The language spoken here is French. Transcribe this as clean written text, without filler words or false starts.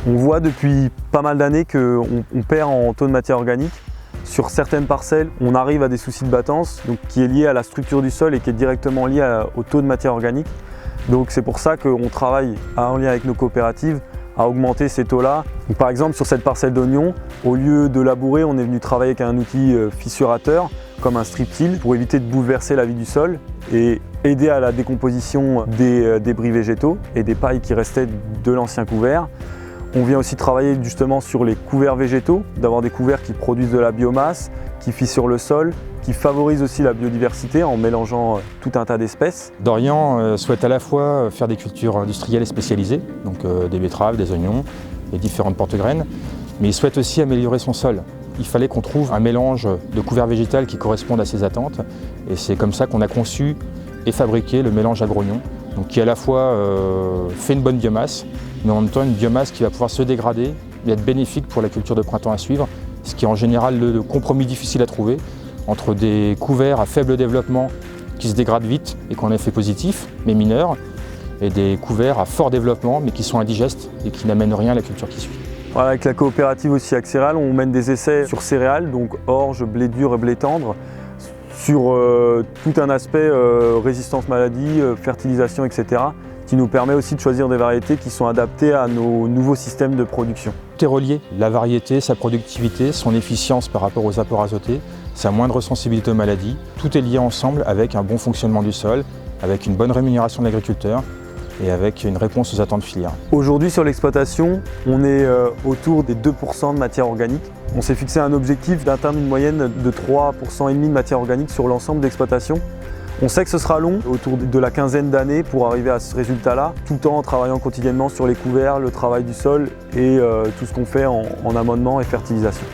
On voit depuis pas mal d'années qu'on perd en taux de matière organique. Sur certaines parcelles, on arrive à des soucis de battance, donc qui est lié à la structure du sol et qui est directement lié au taux de matière organique. Donc c'est pour ça qu'on travaille en lien avec nos coopératives à augmenter ces taux-là. Par exemple, sur cette parcelle d'oignons, au lieu de labourer, on est venu travailler avec un outil fissurateur, comme un strip till, pour éviter de bouleverser la vie du sol et aider à la décomposition des débris végétaux et des pailles qui restaient de l'ancien couvert. On vient aussi travailler justement sur les couverts végétaux, d'avoir des couverts qui produisent de la biomasse, qui fissurent le sol, qui favorisent aussi la biodiversité en mélangeant tout un tas d'espèces. Dorian souhaite à la fois faire des cultures industrielles et spécialisées, donc des betteraves, des oignons, les différentes porte-graines, mais il souhaite aussi améliorer son sol. Il fallait qu'on trouve un mélange de couverts végétaux qui correspondent à ses attentes, et c'est comme ça qu'on a conçu et fabriqué le mélange agrognon, donc qui à la fois fait une bonne biomasse, mais en même temps une biomasse qui va pouvoir se dégrader et être bénéfique pour la culture de printemps à suivre, ce qui est en général le compromis difficile à trouver entre des couverts à faible développement qui se dégradent vite et qui ont un effet positif, mais mineur, et des couverts à fort développement mais qui sont indigestes et qui n'amènent rien à la culture qui suit. Voilà, avec la coopérative aussi Axéral, on mène des essais sur céréales, donc orge, blé dur et blé tendre, sur tout un aspect résistance maladie, fertilisation, etc., qui nous permet aussi de choisir des variétés qui sont adaptées à nos nouveaux systèmes de production. Tout est relié, la variété, sa productivité, son efficience par rapport aux apports azotés, sa moindre sensibilité aux maladies, tout est lié ensemble avec un bon fonctionnement du sol, avec une bonne rémunération de l'agriculteur et avec une réponse aux attentes filières. Aujourd'hui sur l'exploitation, on est autour des 2% de matière organique. On s'est fixé un objectif d'atteindre une moyenne de 3,5% de matière organique sur l'ensemble d'exploitation. On sait que ce sera long, autour de la quinzaine d'années pour arriver à ce résultat-là, tout en travaillant quotidiennement sur les couverts, le travail du sol et tout ce qu'on fait en amendement et fertilisation.